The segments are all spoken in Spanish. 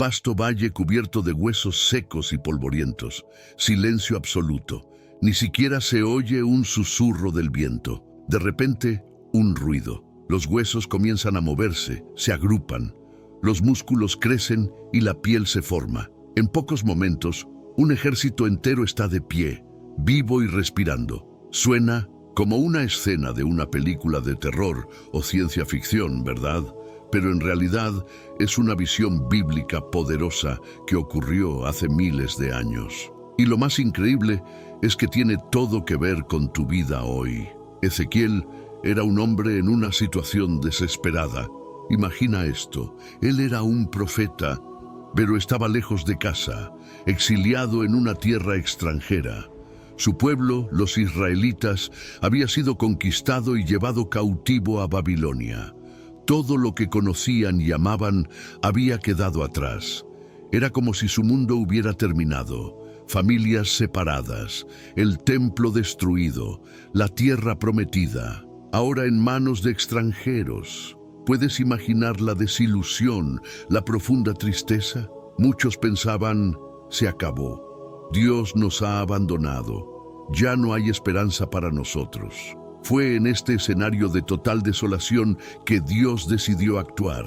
vasto valle cubierto de huesos secos y polvorientos. Silencio absoluto. Ni siquiera se oye un susurro del viento. De repente, un ruido. Los huesos comienzan a moverse, se agrupan. Los músculos crecen y la piel se forma. En pocos momentos, un ejército entero está de pie, vivo y respirando. Suena como una escena de una película de terror o ciencia ficción, ¿verdad? Pero en realidad es una visión bíblica poderosa que ocurrió hace miles de años. Y lo más increíble es que tiene todo que ver con tu vida hoy. Ezequiel era un hombre en una situación desesperada. Imagina esto, él era un profeta, pero estaba lejos de casa, exiliado en una tierra extranjera. Su pueblo, los israelitas, había sido conquistado y llevado cautivo a Babilonia. Todo lo que conocían y amaban había quedado atrás. Era como si su mundo hubiera terminado. Familias separadas, el templo destruido, la tierra prometida, ahora en manos de extranjeros. ¿Puedes imaginar la desilusión, la profunda tristeza? Muchos pensaban, se acabó. Dios nos ha abandonado. Ya no hay esperanza para nosotros. Fue en este escenario de total desolación que Dios decidió actuar.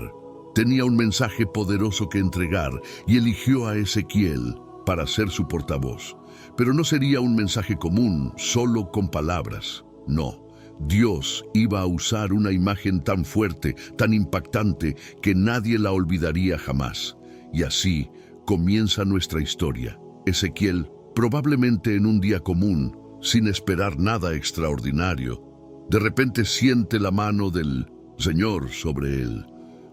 Tenía un mensaje poderoso que entregar y eligió a Ezequiel para ser su portavoz. Pero no sería un mensaje común, solo con palabras. No. Dios iba a usar una imagen tan fuerte, tan impactante, que nadie la olvidaría jamás. Y así comienza nuestra historia. Ezequiel, probablemente en un día común, sin esperar nada extraordinario, de repente siente la mano del Señor sobre él.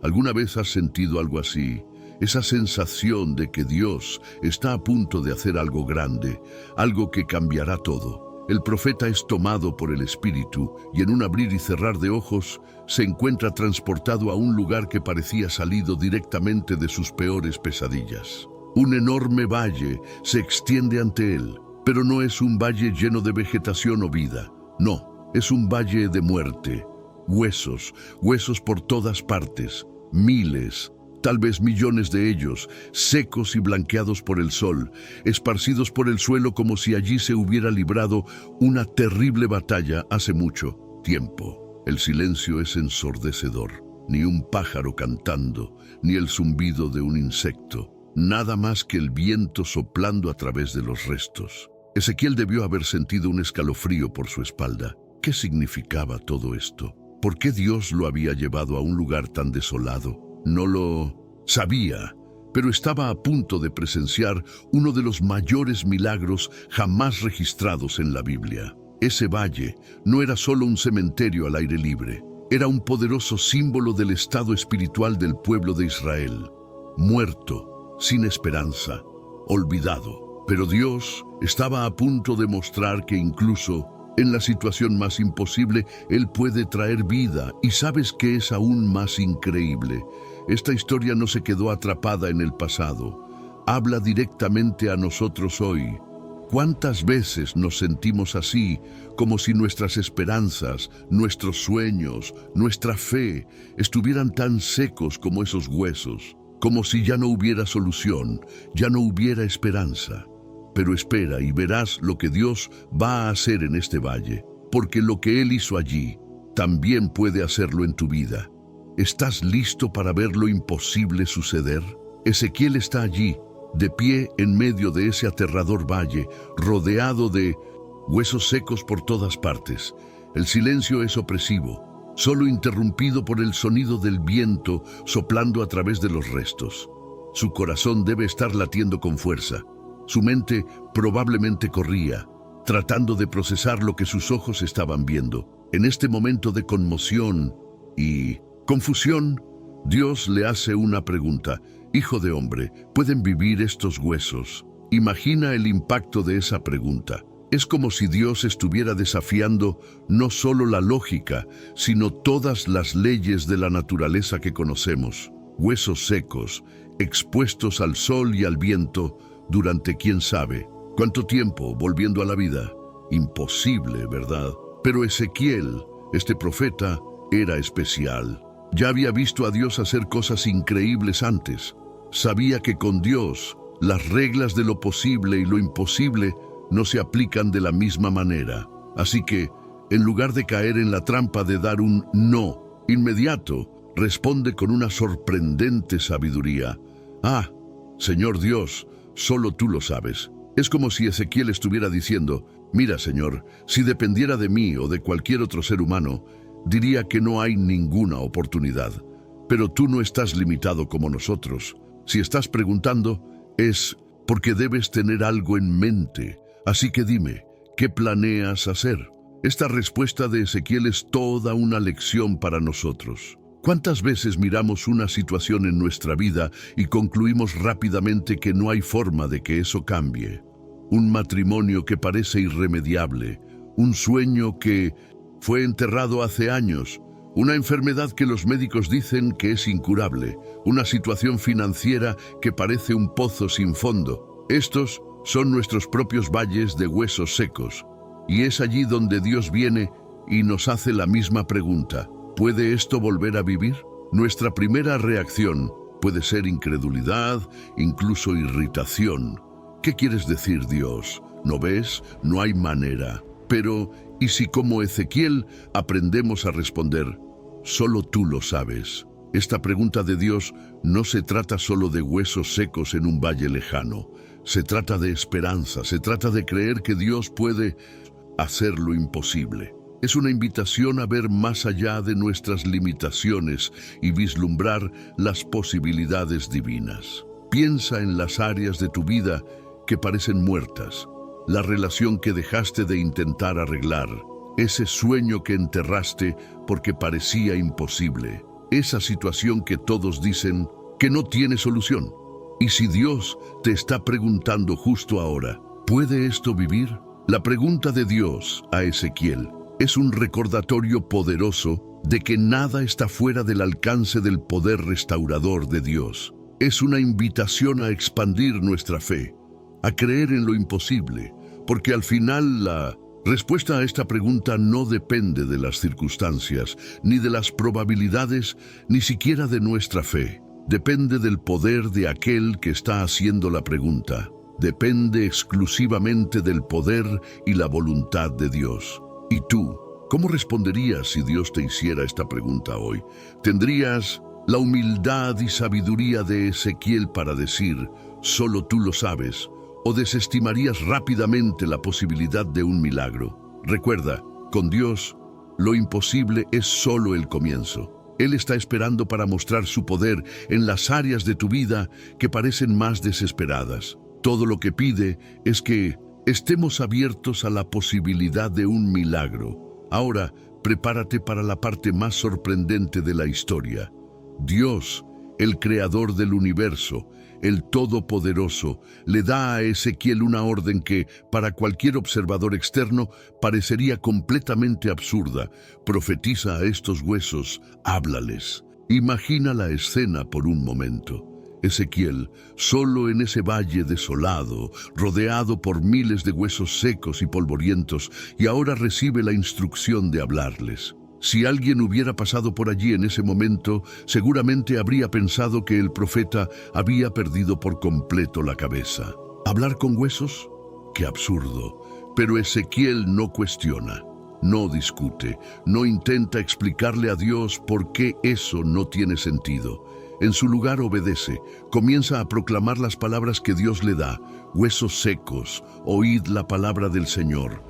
¿Alguna vez has sentido algo así? Esa sensación de que Dios está a punto de hacer algo grande, algo que cambiará todo. El profeta es tomado por el Espíritu y en un abrir y cerrar de ojos se encuentra transportado a un lugar que parecía salido directamente de sus peores pesadillas. Un enorme valle se extiende ante él, pero no es un valle lleno de vegetación o vida. No, es un valle de muerte. Huesos, huesos por todas partes, miles, tal vez millones de ellos, secos y blanqueados por el sol, esparcidos por el suelo como si allí se hubiera librado una terrible batalla hace mucho tiempo. El silencio es ensordecedor, ni un pájaro cantando, ni el zumbido de un insecto, nada más que el viento soplando a través de los restos. Ezequiel debió haber sentido un escalofrío por su espalda. ¿Qué significaba todo esto? ¿Por qué Dios lo había llevado a un lugar tan desolado? No lo sabía, pero estaba a punto de presenciar uno de los mayores milagros jamás registrados en la Biblia. Ese valle no era solo un cementerio al aire libre, era un poderoso símbolo del estado espiritual del pueblo de Israel. Muerto, sin esperanza, olvidado. Pero Dios estaba a punto de mostrar que incluso en la situación más imposible, Él puede traer vida. ¿Y sabes qué es aún más increíble? Esta historia no se quedó atrapada en el pasado. Habla directamente a nosotros hoy. ¿Cuántas veces nos sentimos así, como si nuestras esperanzas, nuestros sueños, nuestra fe estuvieran tan secos como esos huesos? Como si ya no hubiera solución, ya no hubiera esperanza. Pero espera y verás lo que Dios va a hacer en este valle, porque lo que Él hizo allí, también puede hacerlo en tu vida. ¿Estás listo para ver lo imposible suceder? Ezequiel está allí, de pie en medio de ese aterrador valle, rodeado de huesos secos por todas partes. El silencio es opresivo, solo interrumpido por el sonido del viento soplando a través de los restos. Su corazón debe estar latiendo con fuerza. Su mente probablemente corría, tratando de procesar lo que sus ojos estaban viendo. En este momento de conmoción y confusión, Dios le hace una pregunta. Hijo de hombre, ¿pueden vivir estos huesos? Imagina el impacto de esa pregunta. Es como si Dios estuviera desafiando no solo la lógica, sino todas las leyes de la naturaleza que conocemos. Huesos secos, expuestos al sol y al viento, durante quién sabe cuánto tiempo, volviendo a la vida. Imposible, ¿verdad? Pero Ezequiel, este profeta, era especial. Ya había visto a Dios hacer cosas increíbles antes. sabía que con Dios las reglas de lo posible y lo imposible no se aplican de la misma manera. Así que, en lugar de caer en la trampa de dar un no inmediato, responde con una sorprendente sabiduría. Ah, Señor Dios, solo tú lo sabes. Es como si Ezequiel estuviera diciendo, mira, Señor, si dependiera de mí o de cualquier otro ser humano, diría que no hay ninguna oportunidad. Pero tú no estás limitado como nosotros. Si estás preguntando, es porque debes tener algo en mente. Así que dime, ¿qué planeas hacer? Esta respuesta de Ezequiel es toda una lección para nosotros. ¿Cuántas veces miramos una situación en nuestra vida y concluimos rápidamente que no hay forma de que eso cambie? Un matrimonio que parece irremediable, un sueño que fue enterrado hace años, una enfermedad que los médicos dicen que es incurable, una situación financiera que parece un pozo sin fondo. Estos son nuestros propios valles de huesos secos, y es allí donde Dios viene y nos hace la misma pregunta. ¿Puede esto volver a vivir? Nuestra primera reacción puede ser incredulidad, incluso irritación. ¿Qué quieres decir, Dios? ¿No ves? No hay manera. Pero, ¿y si como Ezequiel aprendemos a responder, solo tú lo sabes? Esta pregunta de Dios no se trata solo de huesos secos en un valle lejano. Se trata de esperanza, se trata de creer que Dios puede hacer lo imposible. Es una invitación a ver más allá de nuestras limitaciones y vislumbrar las posibilidades divinas. Piensa en las áreas de tu vida que parecen muertas, la relación que dejaste de intentar arreglar, ese sueño que enterraste porque parecía imposible, esa situación que todos dicen que no tiene solución. Y si Dios te está preguntando justo ahora, ¿puede esto vivir? La pregunta de Dios a Ezequiel es un recordatorio poderoso de que nada está fuera del alcance del poder restaurador de Dios. Es una invitación a expandir nuestra fe, a creer en lo imposible, porque al final la respuesta a esta pregunta no depende de las circunstancias, ni de las probabilidades, ni siquiera de nuestra fe. Depende del poder de aquel que está haciendo la pregunta. Depende exclusivamente del poder y la voluntad de Dios. ¿Y tú? ¿Cómo responderías si Dios te hiciera esta pregunta hoy? ¿Tendrías la humildad y sabiduría de Ezequiel para decir, solo tú lo sabes? ¿O desestimarías rápidamente la posibilidad de un milagro? Recuerda, con Dios, lo imposible es solo el comienzo. Él está esperando para mostrar su poder en las áreas de tu vida que parecen más desesperadas. Todo lo que pide es que estemos abiertos a la posibilidad de un milagro. Ahora, prepárate para la parte más sorprendente de la historia. Dios, el creador del universo, el Todopoderoso, le da a Ezequiel una orden que, para cualquier observador externo, parecería completamente absurda. Profetiza a estos huesos, háblales. Imagina la escena por un momento. Ezequiel, solo en ese valle desolado, rodeado por miles de huesos secos y polvorientos, y ahora recibe la instrucción de hablarles. Si alguien hubiera pasado por allí en ese momento, seguramente habría pensado que el profeta había perdido por completo la cabeza. ¿Hablar con huesos? ¡Qué absurdo! Pero Ezequiel no cuestiona, no discute, no intenta explicarle a Dios por qué eso no tiene sentido. En su lugar obedece, comienza a proclamar las palabras que Dios le da. Huesos secos, oíd la palabra del Señor.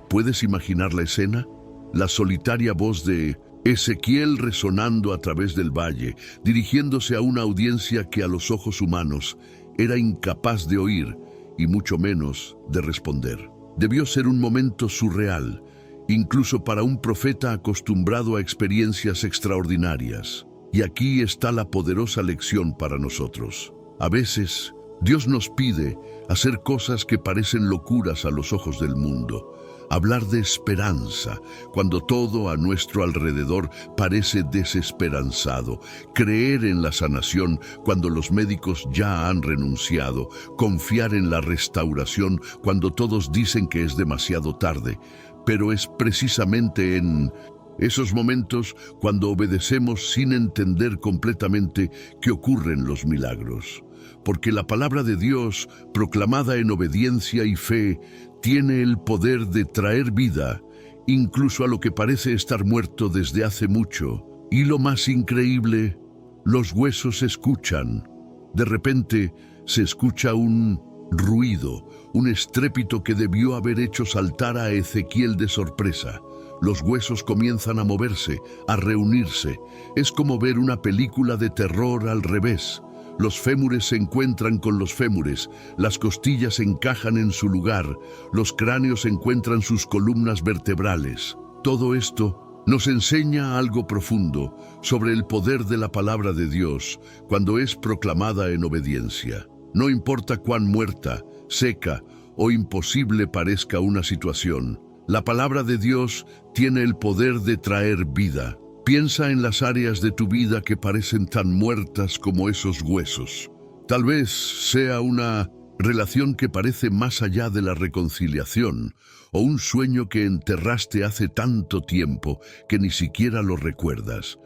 ¿Puedes imaginar la escena? La solitaria voz de Ezequiel resonando a través del valle, dirigiéndose a una audiencia que a los ojos humanos era incapaz de oír y mucho menos de responder. Debió ser un momento surreal, incluso para un profeta acostumbrado a experiencias extraordinarias. Y aquí está la poderosa lección para nosotros. A veces, Dios nos pide hacer cosas que parecen locuras a los ojos del mundo. Hablar de esperanza cuando todo a nuestro alrededor parece desesperanzado. Creer en la sanación cuando los médicos ya han renunciado. Confiar en la restauración cuando todos dicen que es demasiado tarde. Pero es precisamente en esos momentos cuando obedecemos sin entender completamente que ocurren los milagros. porque la palabra de Dios, proclamada en obediencia y fe, tiene el poder de traer vida, incluso a lo que parece estar muerto desde hace mucho. Y lo más increíble, los huesos escuchan. De repente se escucha un ruido, un estrépito que debió haber hecho saltar a Ezequiel de sorpresa. Los huesos comienzan a moverse, a reunirse. Es como ver una película de terror al revés. Los fémures se encuentran con los fémures, las costillas encajan en su lugar, los cráneos encuentran sus columnas vertebrales. Todo esto nos enseña algo profundo sobre el poder de la palabra de Dios cuando es proclamada en obediencia. No importa cuán muerta, seca o imposible parezca una situación, la palabra de Dios tiene el poder de traer vida. Piensa en las áreas de tu vida que parecen tan muertas como esos huesos. Tal vez sea una relación que parece más allá de la reconciliación, o un sueño que enterraste hace tanto tiempo que ni siquiera lo recuerdas.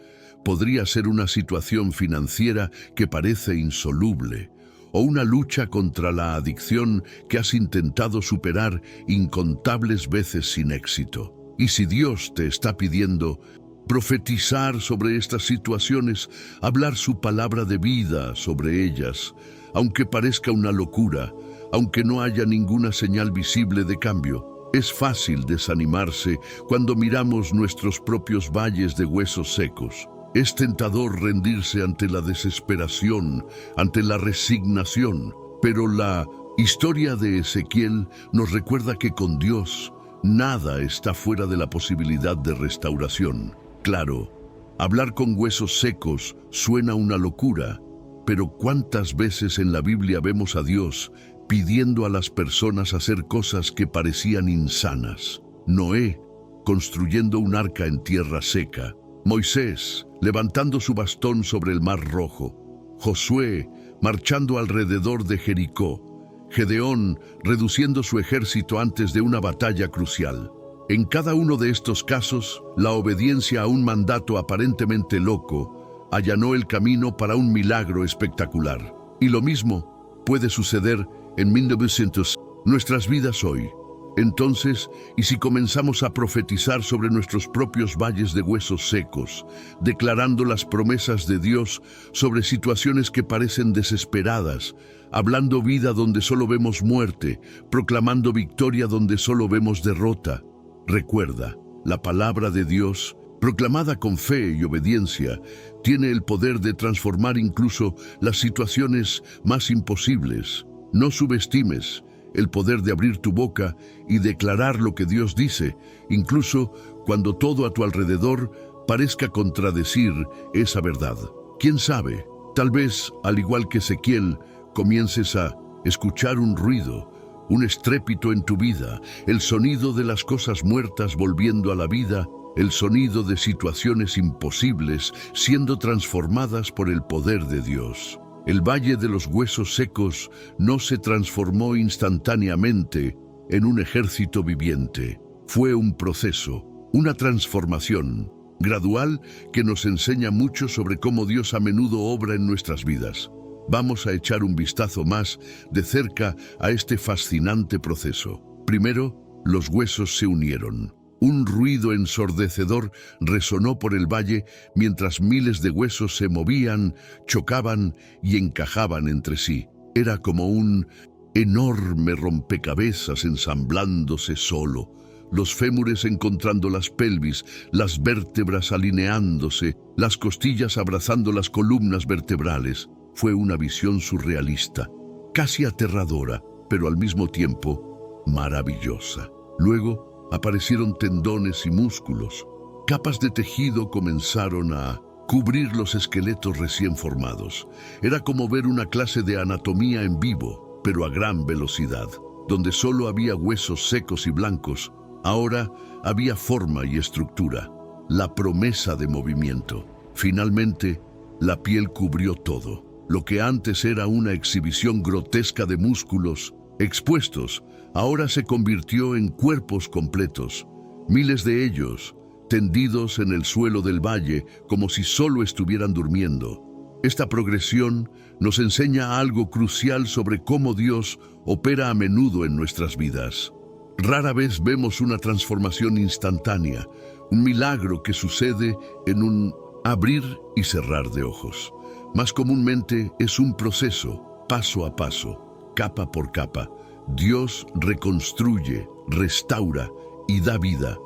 Podría ser una situación financiera que parece insoluble, o una lucha contra la adicción que has intentado superar incontables veces sin éxito. Y si Dios te está pidiendo profetizar sobre estas situaciones, hablar su palabra de vida sobre ellas, aunque parezca una locura, aunque no haya ninguna señal visible de cambio, es fácil desanimarse cuando miramos nuestros propios valles de huesos secos. Es tentador rendirse ante la desesperación, ante la resignación, pero la historia de Ezequiel nos recuerda que con Dios nada está fuera de la posibilidad de restauración. Claro, hablar con huesos secos suena una locura, pero ¿cuántas veces en la Biblia vemos a Dios pidiendo a las personas hacer cosas que parecían insanas? Noé, construyendo un arca en tierra seca. Moisés, levantando su bastón sobre el mar rojo. Josué, marchando alrededor de Jericó. Gedeón, reduciendo su ejército antes de una batalla crucial. En cada uno de estos casos, la obediencia a un mandato aparentemente loco allanó el camino para un milagro espectacular. Y lo mismo puede suceder en 1900, nuestras vidas hoy. Entonces, ¿y si comenzamos a profetizar sobre nuestros propios valles de huesos secos, declarando las promesas de Dios sobre situaciones que parecen desesperadas, hablando vida donde solo vemos muerte, proclamando victoria donde solo vemos derrota? Recuerda, la palabra de Dios, proclamada con fe y obediencia, tiene el poder de transformar incluso las situaciones más imposibles. No subestimes el poder de abrir tu boca y declarar lo que Dios dice, incluso cuando todo a tu alrededor parezca contradecir esa verdad. ¿Quién sabe? Tal vez, al igual que Ezequiel, comiences a escuchar un ruido, un estrépito en tu vida, el sonido de las cosas muertas volviendo a la vida, el sonido de situaciones imposibles siendo transformadas por el poder de Dios. El valle de los huesos secos no se transformó instantáneamente en un ejército viviente. Fue un proceso, una transformación gradual que nos enseña mucho sobre cómo Dios a menudo obra en nuestras vidas. Vamos a echar un vistazo más de cerca a este fascinante proceso. Primero, los huesos se unieron. Un ruido ensordecedor resonó por el valle mientras miles de huesos se movían, chocaban y encajaban entre sí. Era como un enorme rompecabezas ensamblándose solo. Los fémures encontrando las pelvis, las vértebras alineándose, las costillas abrazando las columnas vertebrales. Fue una visión surrealista, casi aterradora, pero al mismo tiempo maravillosa. Luego, aparecieron tendones y músculos. Capas de tejido comenzaron a cubrir los esqueletos recién formados. Era como ver una clase de anatomía en vivo, pero a gran velocidad. Donde solo había huesos secos y blancos, ahora había forma y estructura. La promesa de movimiento. Finalmente, la piel cubrió todo. Lo que antes era una exhibición grotesca de músculos expuestos, ahora se convirtió en cuerpos completos, miles de ellos tendidos en el suelo del valle como si solo estuvieran durmiendo. Esta progresión nos enseña algo crucial sobre cómo Dios opera a menudo en nuestras vidas. Rara vez vemos una transformación instantánea, un milagro que sucede en un abrir y cerrar de ojos. Más comúnmente es un proceso, paso a paso, capa por capa. Dios reconstruye, restaura y da vida.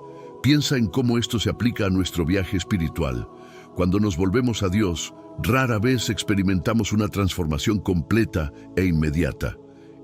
Piensa en cómo esto se aplica a nuestro viaje espiritual. Cuando nos volvemos a Dios, rara vez experimentamos una transformación completa e inmediata.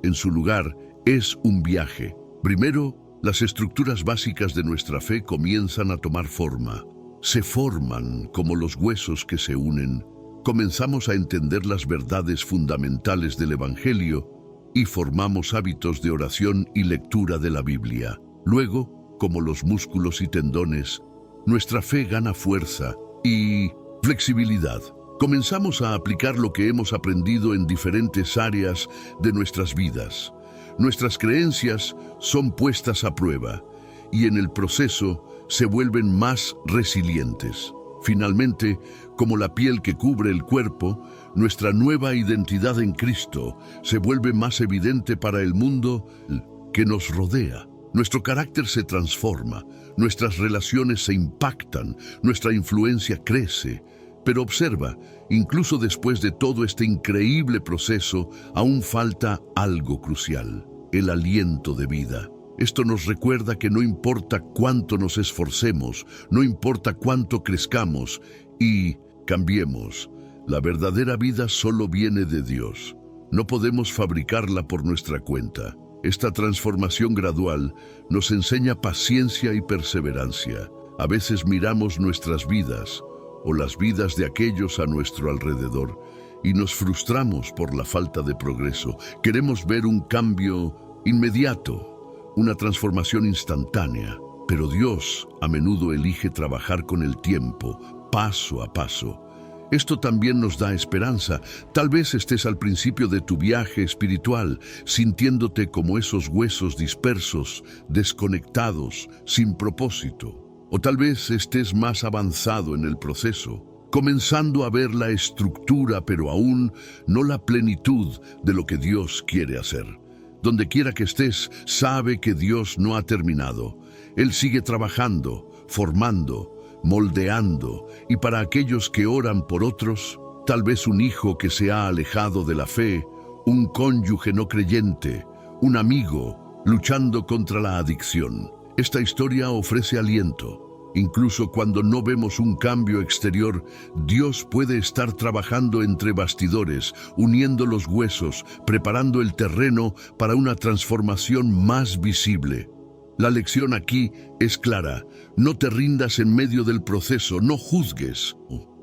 En su lugar, es un viaje. Primero, las estructuras básicas de nuestra fe comienzan a tomar forma. Se forman como los huesos que se unen. Comenzamos a entender las verdades fundamentales del Evangelio y formamos hábitos de oración y lectura de la Biblia. Luego, como los músculos y tendones, nuestra fe gana fuerza y flexibilidad. Comenzamos a aplicar lo que hemos aprendido en diferentes áreas de nuestras vidas. Nuestras creencias son puestas a prueba y en el proceso se vuelven más resilientes. Finalmente, como la piel que cubre el cuerpo, nuestra nueva identidad en Cristo se vuelve más evidente para el mundo que nos rodea. Nuestro carácter se transforma, nuestras relaciones se impactan, nuestra influencia crece. Pero observa, incluso después de todo este increíble proceso, aún falta algo crucial: el aliento de vida. Esto nos recuerda que no importa cuánto nos esforcemos, no importa cuánto crezcamos y cambiemos, la verdadera vida solo viene de Dios. No podemos fabricarla por nuestra cuenta. Esta transformación gradual nos enseña paciencia y perseverancia. A veces miramos nuestras vidas o las vidas de aquellos a nuestro alrededor y nos frustramos por la falta de progreso. Queremos ver un cambio inmediato, una transformación instantánea, pero Dios a menudo elige trabajar con el tiempo, paso a paso. Esto también nos da esperanza. Tal vez estés al principio de tu viaje espiritual, sintiéndote como esos huesos dispersos, desconectados, sin propósito. O tal vez estés más avanzado en el proceso, comenzando a ver la estructura, pero aún no la plenitud de lo que Dios quiere hacer. Donde quiera que estés, sabe que Dios no ha terminado. Él sigue trabajando, formando, moldeando, y para aquellos que oran por otros, tal vez un hijo que se ha alejado de la fe, un cónyuge no creyente, un amigo luchando contra la adicción. Esta historia ofrece aliento. Incluso cuando no vemos un cambio exterior, Dios puede estar trabajando entre bastidores, uniendo los huesos, preparando el terreno para una transformación más visible. La lección aquí es clara: no te rindas en medio del proceso, no juzgues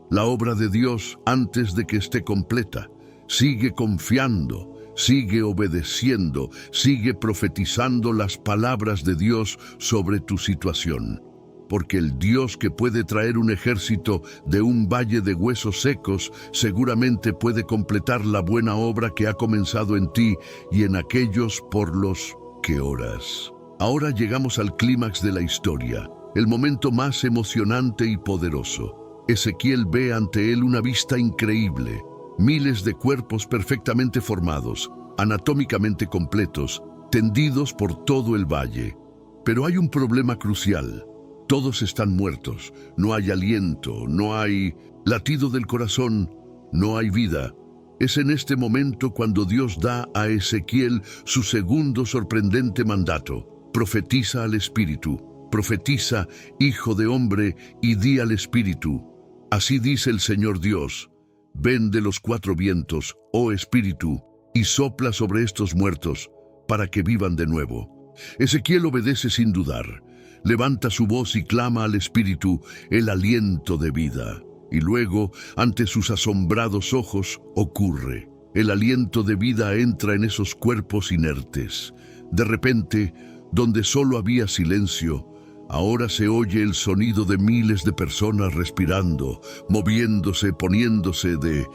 la obra de Dios antes de que esté completa. Sigue confiando, sigue obedeciendo, sigue profetizando las palabras de Dios sobre tu situación. Porque el Dios que puede traer un ejército de un valle de huesos secos seguramente puede completar la buena obra que ha comenzado en ti y en aquellos por los que oras. Ahora llegamos al clímax de la historia, el momento más emocionante y poderoso. Ezequiel ve ante él una vista increíble, miles de cuerpos perfectamente formados, anatómicamente completos, tendidos por todo el valle. Pero hay un problema crucial. Todos están muertos, no hay aliento, no hay latido del corazón, no hay vida. Es en este momento cuando Dios da a Ezequiel su segundo sorprendente mandato: profetiza al Espíritu, profetiza, hijo de hombre, y di al Espíritu: así dice el Señor Dios, ven de los cuatro vientos, oh Espíritu, y sopla sobre estos muertos, para que vivan de nuevo. Ezequiel obedece sin dudar. Levanta su voz y clama al Espíritu el aliento de vida. Y luego, ante sus asombrados ojos, ocurre. El aliento de vida entra en esos cuerpos inertes. De repente, donde solo había silencio, ahora se oye el sonido de miles de personas respirando, moviéndose, poniéndose de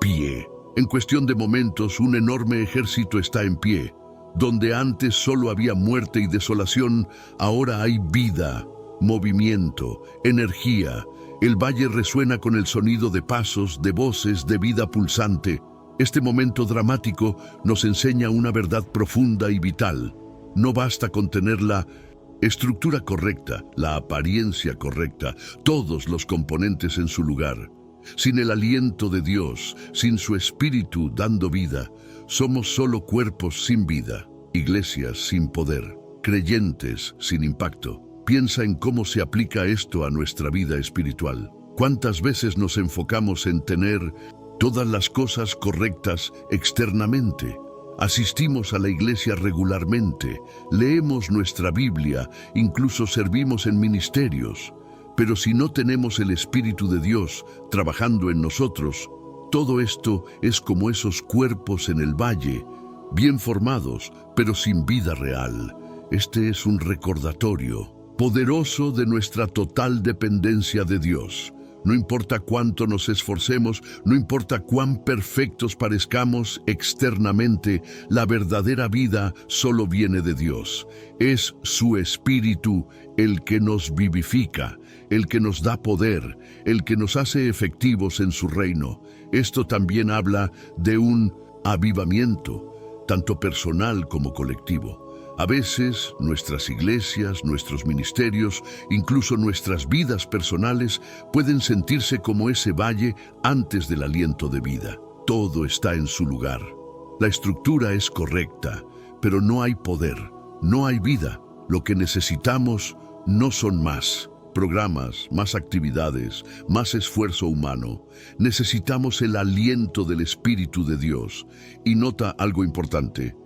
pie. En cuestión de momentos, un enorme ejército está en pie. Donde antes solo había muerte y desolación, ahora hay vida, movimiento, energía. El valle resuena con el sonido de pasos, de voces, de vida pulsante. Este momento dramático nos enseña una verdad profunda y vital. No basta con tener la estructura correcta, la apariencia correcta, todos los componentes en su lugar. Sin el aliento de Dios, sin su espíritu dando vida, somos solo cuerpos sin vida, iglesias sin poder, creyentes sin impacto. Piensa en cómo se aplica esto a nuestra vida espiritual. ¿Cuántas veces nos enfocamos en tener todas las cosas correctas externamente? Asistimos a la iglesia regularmente, leemos nuestra Biblia, incluso servimos en ministerios. Pero si no tenemos el Espíritu de Dios trabajando en nosotros, todo esto es como esos cuerpos en el valle, bien formados, pero sin vida real. Este es un recordatorio poderoso de nuestra total dependencia de Dios. No importa cuánto nos esforcemos, no importa cuán perfectos parezcamos externamente, la verdadera vida solo viene de Dios. Es su Espíritu el que nos vivifica, el que nos da poder, el que nos hace efectivos en su reino. Esto también habla de un avivamiento, tanto personal como colectivo. A veces, nuestras iglesias, nuestros ministerios, incluso nuestras vidas personales pueden sentirse como ese valle antes del aliento de vida. Todo está en su lugar. La estructura es correcta, pero no hay poder, no hay vida. Lo que necesitamos no son más programas, más actividades, más esfuerzo humano. Necesitamos el aliento del Espíritu de Dios. Y nota algo importante.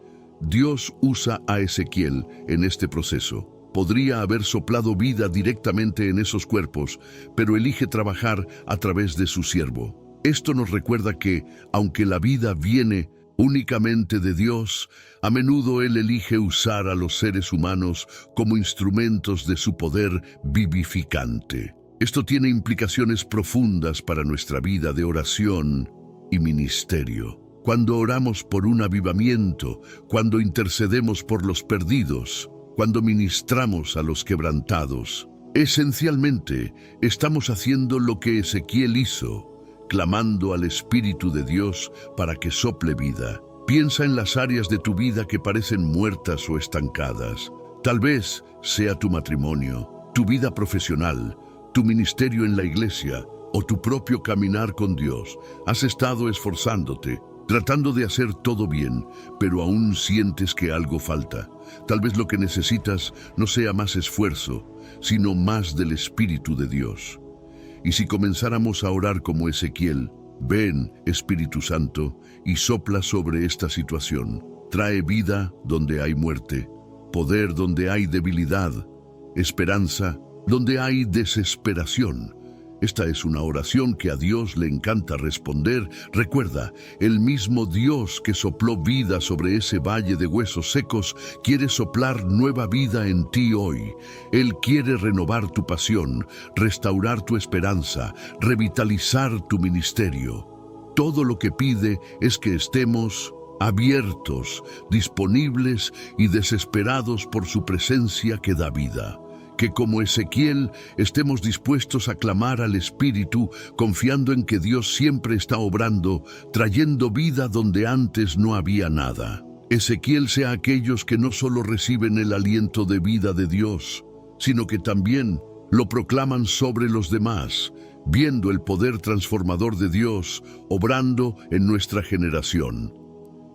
Dios usa a Ezequiel en este proceso. Podría haber soplado vida directamente en esos cuerpos, pero elige trabajar a través de su siervo. Esto nos recuerda que, aunque la vida viene únicamente de Dios, a menudo Él elige usar a los seres humanos como instrumentos de su poder vivificante. Esto tiene implicaciones profundas para nuestra vida de oración y ministerio. Cuando oramos por un avivamiento, cuando intercedemos por los perdidos, cuando ministramos a los quebrantados, esencialmente estamos haciendo lo que Ezequiel hizo, clamando al Espíritu de Dios para que sople vida. Piensa en las áreas de tu vida que parecen muertas o estancadas. Tal vez sea tu matrimonio, tu vida profesional, tu ministerio en la iglesia o tu propio caminar con Dios. Has estado esforzándote, tratando de hacer todo bien, pero aún sientes que algo falta. Tal vez lo que necesitas no sea más esfuerzo, sino más del Espíritu de Dios. Y si comenzáramos a orar como Ezequiel, ven, Espíritu Santo, y sopla sobre esta situación. Trae vida donde hay muerte, poder donde hay debilidad, esperanza donde hay desesperación. Esta es una oración que a Dios le encanta responder. Recuerda, el mismo Dios que sopló vida sobre ese valle de huesos secos quiere soplar nueva vida en ti hoy. Él quiere renovar tu pasión, restaurar tu esperanza, revitalizar tu ministerio. Todo lo que pide es que estemos abiertos, disponibles y desesperados por su presencia que da vida. Que como Ezequiel estemos dispuestos a clamar al Espíritu, confiando en que Dios siempre está obrando, trayendo vida donde antes no había nada. Ezequiel sea aquellos que no solo reciben el aliento de vida de Dios, sino que también lo proclaman sobre los demás, viendo el poder transformador de Dios obrando en nuestra generación.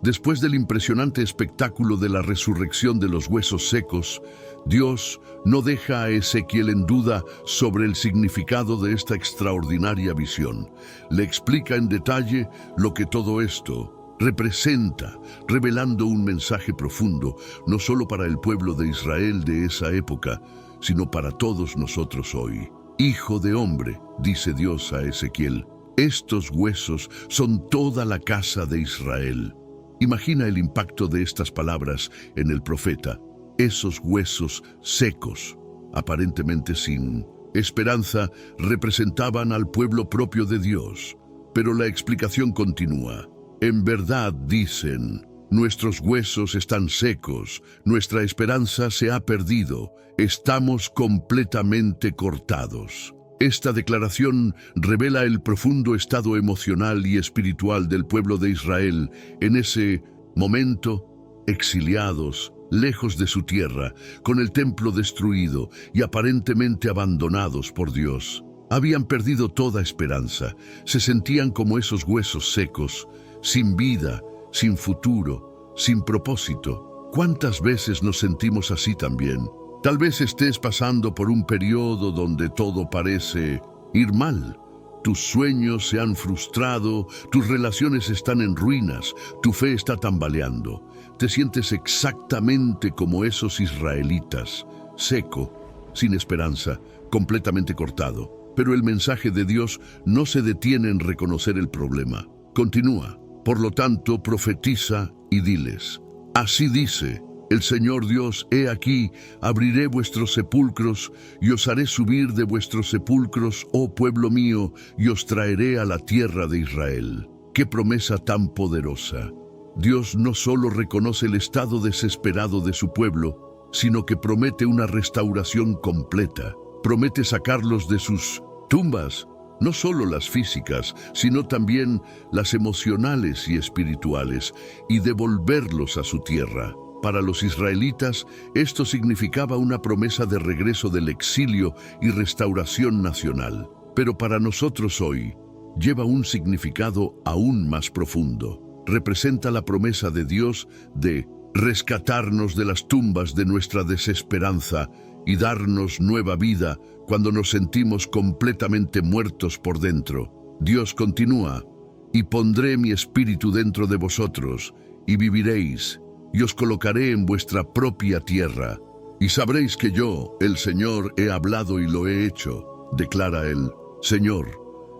Después del impresionante espectáculo de la resurrección de los huesos secos, Dios no deja a Ezequiel en duda sobre el significado de esta extraordinaria visión. Le explica en detalle lo que todo esto representa, revelando un mensaje profundo, no solo para el pueblo de Israel de esa época, sino para todos nosotros hoy. Hijo de hombre, dice Dios a Ezequiel, estos huesos son toda la casa de Israel. Imagina el impacto de estas palabras en el profeta. Esos huesos secos, aparentemente sin esperanza, representaban al pueblo propio de Dios. Pero la explicación continúa. En verdad, dicen, nuestros huesos están secos, nuestra esperanza se ha perdido, estamos completamente cortados. Esta declaración revela el profundo estado emocional y espiritual del pueblo de Israel en ese momento, exiliados, lejos de su tierra, con el templo destruido y aparentemente abandonados por Dios. Habían perdido toda esperanza, se sentían como esos huesos secos, sin vida, sin futuro, sin propósito. ¿Cuántas veces nos sentimos así también? Tal vez estés pasando por un periodo donde todo parece ir mal. Tus sueños se han frustrado, tus relaciones están en ruinas, tu fe está tambaleando. Te sientes exactamente como esos israelitas, seco, sin esperanza, completamente cortado. Pero el mensaje de Dios no se detiene en reconocer el problema. Continúa. Por lo tanto, profetiza y diles: así dice el Señor Dios, he aquí, abriré vuestros sepulcros y os haré subir de vuestros sepulcros, oh pueblo mío, y os traeré a la tierra de Israel. ¡Qué promesa tan poderosa! Dios no solo reconoce el estado desesperado de su pueblo, sino que promete una restauración completa. Promete sacarlos de sus tumbas, no solo las físicas, sino también las emocionales y espirituales, y devolverlos a su tierra. Para los israelitas, esto significaba una promesa de regreso del exilio y restauración nacional. Pero para nosotros hoy, lleva un significado aún más profundo. Representa la promesa de Dios de rescatarnos de las tumbas de nuestra desesperanza y darnos nueva vida cuando nos sentimos completamente muertos por dentro. Dios continúa: y pondré mi espíritu dentro de vosotros, y viviréis, y os colocaré en vuestra propia tierra, y sabréis que yo, el Señor, he hablado y lo he hecho, declara el Señor.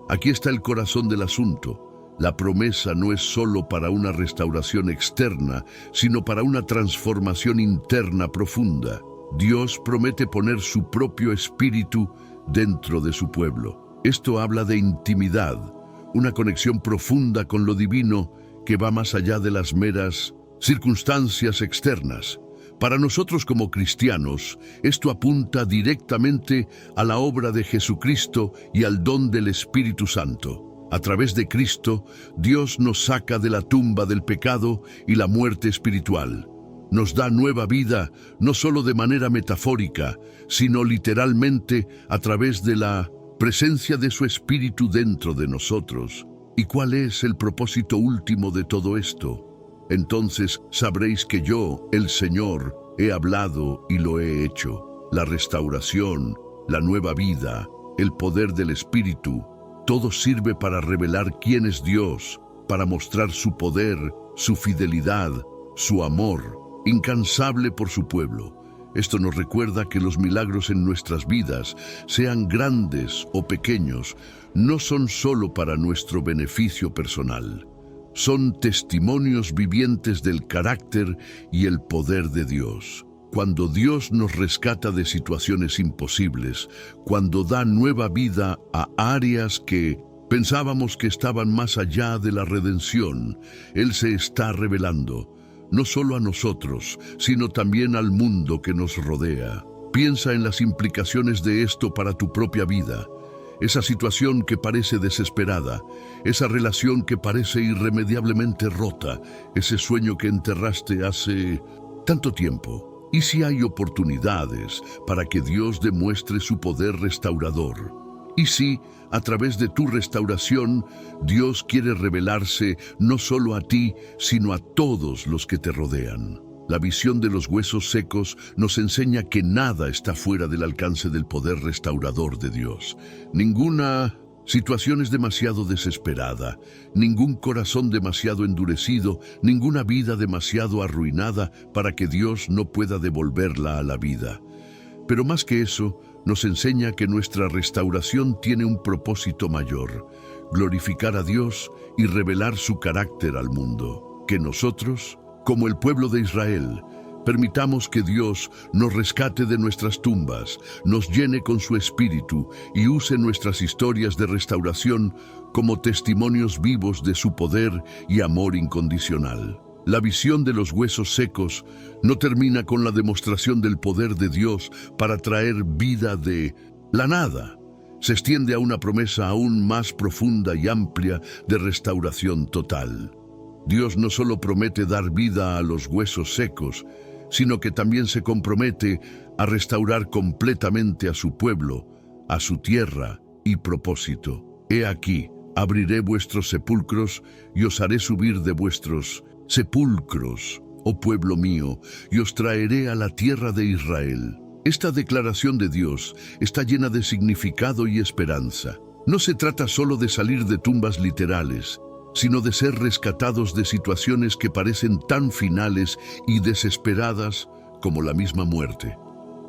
Aquí está el corazón del asunto. La promesa no es solo para una restauración externa, sino para una transformación interna profunda. Dios promete poner su propio espíritu dentro de su pueblo. Esto habla de intimidad, una conexión profunda con lo divino que va más allá de las meras circunstancias externas. Para nosotros como cristianos, esto apunta directamente a la obra de Jesucristo y al don del Espíritu Santo. A través de Cristo, Dios nos saca de la tumba del pecado y la muerte espiritual. Nos da nueva vida, no solo de manera metafórica, sino literalmente a través de la presencia de su Espíritu dentro de nosotros. ¿Y cuál es el propósito último de todo esto? Entonces sabréis que yo, el Señor, he hablado y lo he hecho. La restauración, la nueva vida, el poder del Espíritu, todo sirve para revelar quién es Dios, para mostrar su poder, su fidelidad, su amor, incansable por su pueblo. Esto nos recuerda que los milagros en nuestras vidas, sean grandes o pequeños, no son solo para nuestro beneficio personal. Son testimonios vivientes del carácter y el poder de Dios. Cuando Dios nos rescata de situaciones imposibles, cuando da nueva vida a áreas que pensábamos que estaban más allá de la redención, Él se está revelando, no solo a nosotros, sino también al mundo que nos rodea. Piensa en las implicaciones de esto para tu propia vida. Esa situación que parece desesperada, esa relación que parece irremediablemente rota, ese sueño que enterraste hace tanto tiempo. ¿Y si hay oportunidades para que Dios demuestre su poder restaurador? ¿Y si, a través de tu restauración, Dios quiere revelarse no solo a ti, sino a todos los que te rodean? La visión de los huesos secos nos enseña que nada está fuera del alcance del poder restaurador de Dios. Ninguna situación es demasiado desesperada, ningún corazón demasiado endurecido, ninguna vida demasiado arruinada para que Dios no pueda devolverla a la vida. Pero más que eso, nos enseña que nuestra restauración tiene un propósito mayor: glorificar a Dios y revelar su carácter al mundo. Que nosotros, como el pueblo de Israel, permitamos que Dios nos rescate de nuestras tumbas, nos llene con su espíritu y use nuestras historias de restauración como testimonios vivos de su poder y amor incondicional. La visión de los huesos secos no termina con la demostración del poder de Dios para traer vida de la nada. se extiende a una promesa aún más profunda y amplia de restauración total. Dios no solo promete dar vida a los huesos secos, sino que también se compromete a restaurar completamente a su pueblo, a su tierra y propósito. He aquí, abriré vuestros sepulcros y os haré subir de vuestros sepulcros, oh pueblo mío, y os traeré a la tierra de Israel. Esta declaración de Dios está llena de significado y esperanza. No se trata solo de salir de tumbas literales, sino de ser rescatados de situaciones que parecen tan finales y desesperadas como la misma muerte.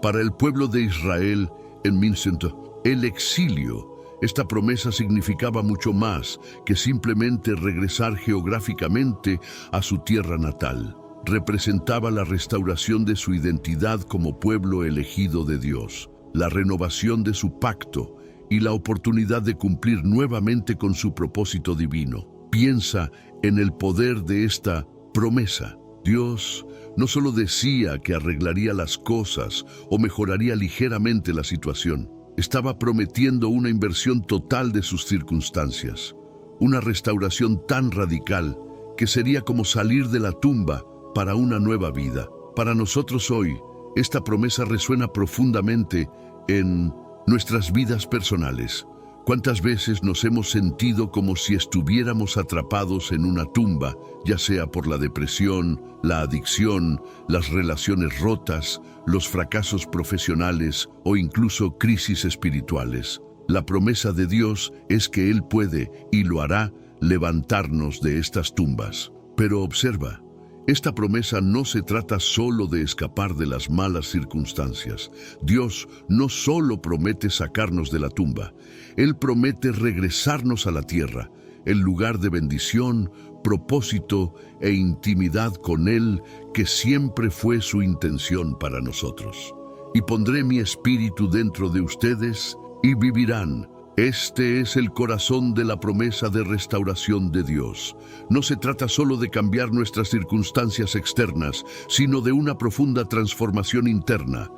Para el pueblo de Israel, en Minceto, el exilio, esta promesa significaba mucho más que simplemente regresar geográficamente a su tierra natal. Representaba la restauración de su identidad como pueblo elegido de Dios, la renovación de su pacto y la oportunidad de cumplir nuevamente con su propósito divino. Piensa en el poder de esta promesa. Dios no solo decía que arreglaría las cosas o mejoraría ligeramente la situación, estaba prometiendo una inversión total de sus circunstancias, una restauración tan radical que sería como salir de la tumba para una nueva vida. Para nosotros hoy, esta promesa resuena profundamente en nuestras vidas personales. ¿Cuántas veces nos hemos sentido como si estuviéramos atrapados en una tumba, ya sea por la depresión, la adicción, las relaciones rotas, los fracasos profesionales o incluso crisis espirituales? La promesa de Dios es que Él puede, y lo hará, levantarnos de estas tumbas. Pero observa, esta promesa no se trata solo de escapar de las malas circunstancias. Dios no solo promete sacarnos de la tumba, Él promete regresarnos a la tierra, el lugar de bendición, propósito e intimidad con Él que siempre fue su intención para nosotros. Y pondré mi espíritu dentro de ustedes y vivirán. Este es el corazón de la promesa de restauración de Dios. No se trata solo de cambiar nuestras circunstancias externas, sino de una profunda transformación interna.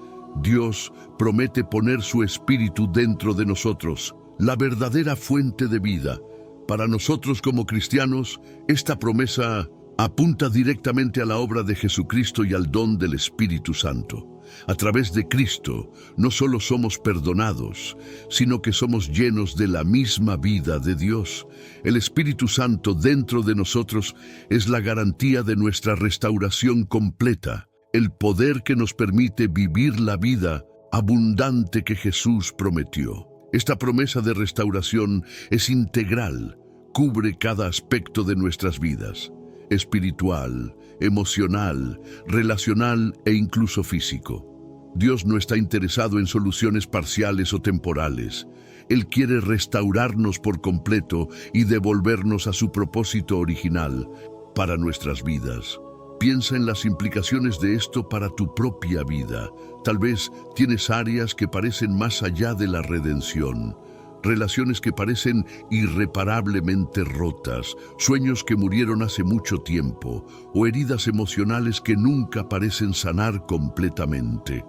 Dios promete poner su espíritu dentro de nosotros, la verdadera fuente de vida. Para nosotros como cristianos, esta promesa apunta directamente a la obra de Jesucristo y al don del Espíritu Santo. A través de Cristo, no solo somos perdonados, sino que somos llenos de la misma vida de Dios. El Espíritu Santo dentro de nosotros es la garantía de nuestra restauración completa, el poder que nos permite vivir la vida abundante que Jesús prometió. Esta promesa de restauración es integral, cubre cada aspecto de nuestras vidas: espiritual, emocional, relacional e incluso físico. Dios no está interesado en soluciones parciales o temporales. Él quiere restaurarnos por completo y devolvernos a su propósito original para nuestras vidas. Piensa en las implicaciones de esto para tu propia vida. Tal vez tienes áreas que parecen más allá de la redención, relaciones que parecen irreparablemente rotas, sueños que murieron hace mucho tiempo, o heridas emocionales que nunca parecen sanar completamente.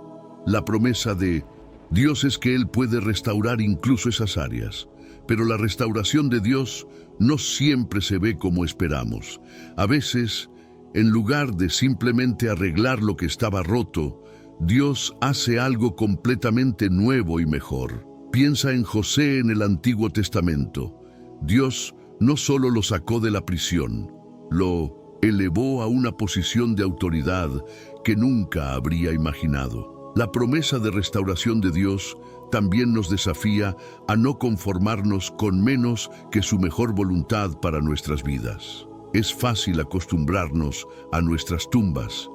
La promesa de Dios es que Él puede restaurar incluso esas áreas, pero la restauración de Dios no siempre se ve como esperamos. A veces, en lugar de simplemente arreglar lo que estaba roto, Dios hace algo completamente nuevo y mejor. Piensa en José en el Antiguo Testamento. Dios no solo lo sacó de la prisión, lo elevó a una posición de autoridad que nunca habría imaginado. La promesa de restauración de Dios también nos desafía a no conformarnos con menos que su mejor voluntad para nuestras vidas. Es fácil acostumbrarnos a nuestras tumbas,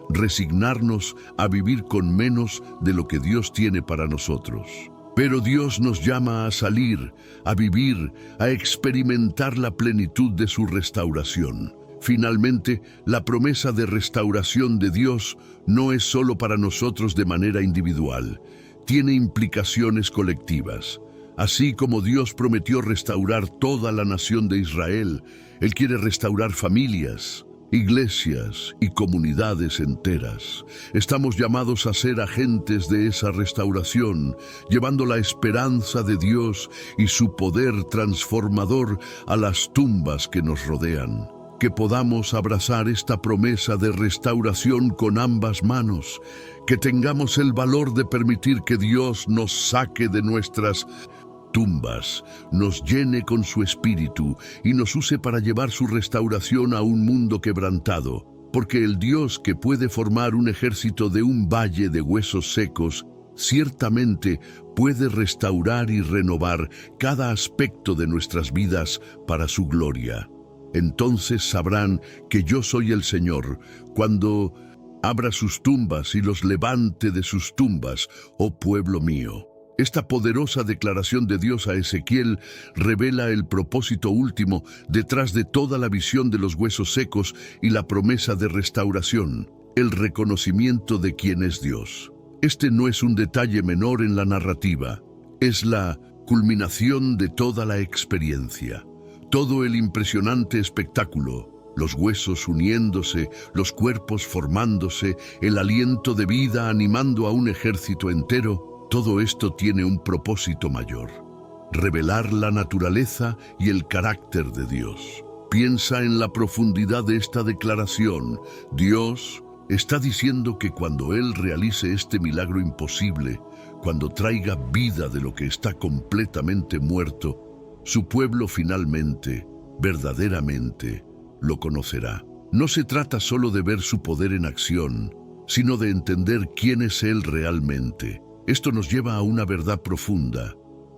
resignarnos a vivir con menos de lo que Dios tiene para nosotros. Pero Dios nos llama a salir, a vivir, a experimentar la plenitud de su restauración. Finalmente, la promesa de restauración de Dios no es solo para nosotros de manera individual, tiene implicaciones colectivas. Así como Dios prometió restaurar toda la nación de Israel, Él quiere restaurar familias, Iglesias y comunidades enteras estamos llamados a ser agentes de esa restauración, llevando la esperanza de Dios y su poder transformador a las tumbas que nos rodean. Que podamos abrazar esta promesa de restauración con ambas manos, que tengamos el valor de permitir que Dios nos saque de nuestras tumbas, nos llene con su espíritu y nos use para llevar su restauración a un mundo quebrantado, porque el Dios que puede formar un ejército de un valle de huesos secos, ciertamente puede restaurar y renovar cada aspecto de nuestras vidas para su gloria. Entonces sabrán que yo soy el Señor, cuando abra sus tumbas y los levante de sus tumbas, oh pueblo mío. Esta poderosa declaración de Dios a Ezequiel revela el propósito último detrás de toda la visión de los huesos secos y la promesa de restauración, el reconocimiento de quién es Dios. Este no es un detalle menor en la narrativa, es la culminación de toda la experiencia. Todo el impresionante espectáculo, los huesos uniéndose, los cuerpos formándose, el aliento de vida animando a un ejército entero, todo esto tiene un propósito mayor: revelar la naturaleza y el carácter de Dios. Piensa en la profundidad de esta declaración. Dios está diciendo que cuando Él realice este milagro imposible, cuando traiga vida de lo que está completamente muerto, su pueblo finalmente, verdaderamente, lo conocerá. No se trata solo de ver su poder en acción, sino de entender quién es Él realmente. Esto nos lleva a una verdad profunda.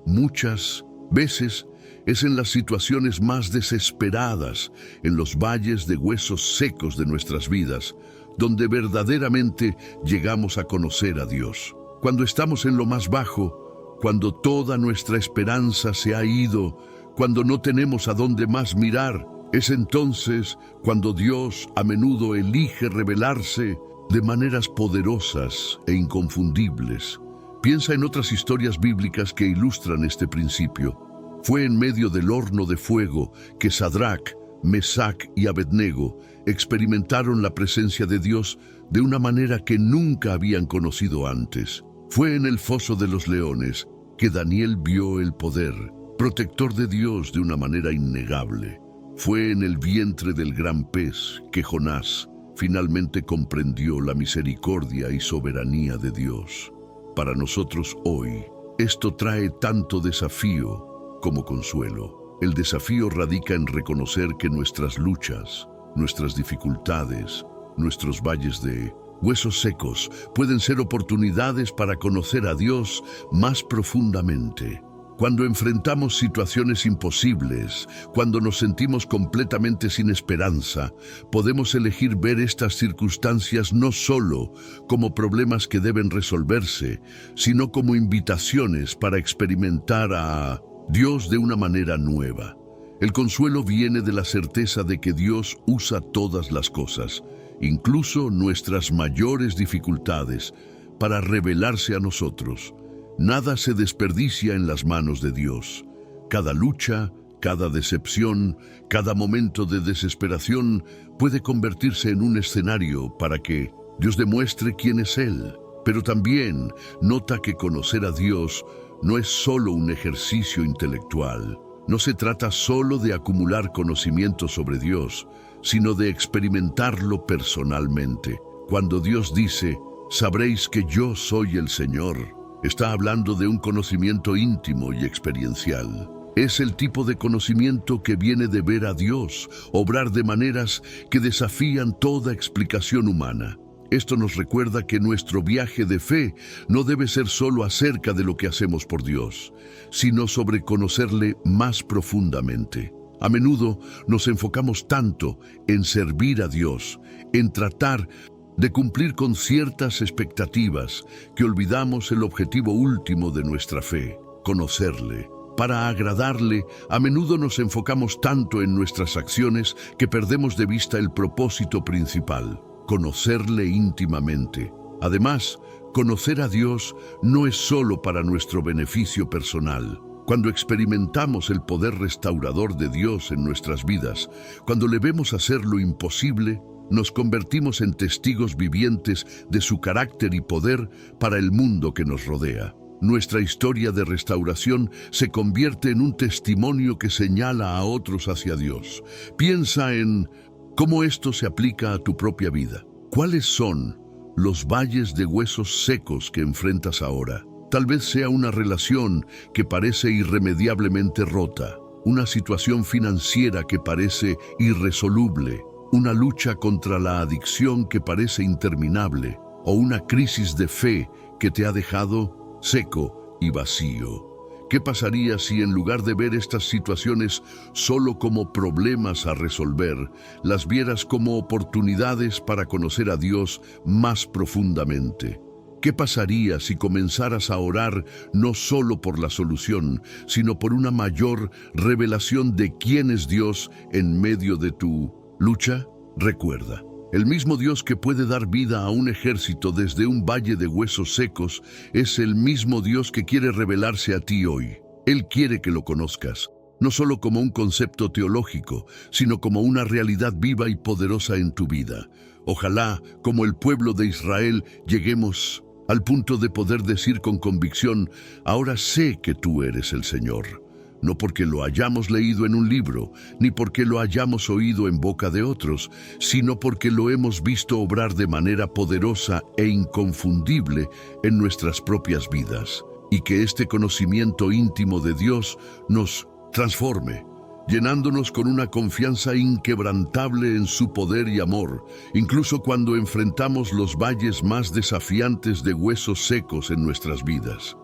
Muchas veces es en las situaciones más desesperadas, en los valles de huesos secos de nuestras vidas, donde verdaderamente llegamos a conocer a Dios. Cuando estamos en lo más bajo, cuando toda nuestra esperanza se ha ido, cuando no tenemos a dónde más mirar, es entonces cuando Dios a menudo elige revelarse de maneras poderosas e inconfundibles. Piensa en otras historias bíblicas que ilustran este principio. Fue en medio del horno de fuego que Sadrac, Mesac y Abednego experimentaron la presencia de Dios de una manera que nunca habían conocido antes. Fue en el foso de los leones que Daniel vio el poder protector de Dios de una manera innegable. Fue en el vientre del gran pez que Jonás finalmente comprendió la misericordia y soberanía de Dios. Para nosotros hoy, esto trae tanto desafío como consuelo. El desafío radica en reconocer que nuestras luchas, nuestras dificultades, nuestros valles de huesos secos pueden ser oportunidades para conocer a Dios más profundamente. Cuando enfrentamos situaciones imposibles, cuando nos sentimos completamente sin esperanza, podemos elegir ver estas circunstancias no solo como problemas que deben resolverse, sino como invitaciones para experimentar a Dios de una manera nueva. El consuelo viene de la certeza de que Dios usa todas las cosas, incluso nuestras mayores dificultades, para revelarse a nosotros. Nada se desperdicia en las manos de Dios. Cada lucha, cada decepción, cada momento de desesperación puede convertirse en un escenario para que Dios demuestre quién es Él. Pero también nota que conocer a Dios no es solo un ejercicio intelectual. No se trata solo de acumular conocimiento sobre Dios, sino de experimentarlo personalmente. Cuando Dios dice, sabréis que yo soy el Señor, está hablando de un conocimiento íntimo y experiencial. Es el tipo de conocimiento que viene de ver a Dios obrar de maneras que desafían toda explicación humana. Esto nos recuerda que nuestro viaje de fe no debe ser solo acerca de lo que hacemos por Dios, sino sobre conocerle más profundamente. A menudo nos enfocamos tanto en servir a Dios, en tratar de cumplir con ciertas expectativas, que olvidamos el objetivo último de nuestra fe, conocerle. Para agradarle, a menudo nos enfocamos tanto en nuestras acciones que perdemos de vista el propósito principal, conocerle íntimamente. Además, conocer a Dios no es solo para nuestro beneficio personal. Cuando experimentamos el poder restaurador de Dios en nuestras vidas, cuando le vemos hacer lo imposible, nos convertimos en testigos vivientes de su carácter y poder para el mundo que nos rodea. Nuestra historia de restauración se convierte en un testimonio que señala a otros hacia Dios. Piensa en cómo esto se aplica a tu propia vida. ¿Cuáles son los valles de huesos secos que enfrentas ahora? Tal vez sea una relación que parece irremediablemente rota, una situación financiera que parece irresoluble, una lucha contra la adicción que parece interminable, o una crisis de fe que te ha dejado seco y vacío. ¿Qué pasaría si en lugar de ver estas situaciones solo como problemas a resolver, las vieras como oportunidades para conocer a Dios más profundamente? ¿Qué pasaría si comenzaras a orar no solo por la solución, sino por una mayor revelación de quién es Dios en medio de tu lucha? Recuerda, el mismo Dios que puede dar vida a un ejército desde un valle de huesos secos es el mismo Dios que quiere revelarse a ti hoy. Él quiere que lo conozcas, no solo como un concepto teológico, sino como una realidad viva y poderosa en tu vida. Ojalá, como el pueblo de Israel, lleguemos al punto de poder decir con convicción: ahora sé que tú eres el Señor. No porque lo hayamos leído en un libro, ni porque lo hayamos oído en boca de otros, sino porque lo hemos visto obrar de manera poderosa e inconfundible en nuestras propias vidas. Y que este conocimiento íntimo de Dios nos transforme, llenándonos con una confianza inquebrantable en su poder y amor, incluso cuando enfrentamos los valles más desafiantes de huesos secos en nuestras vidas.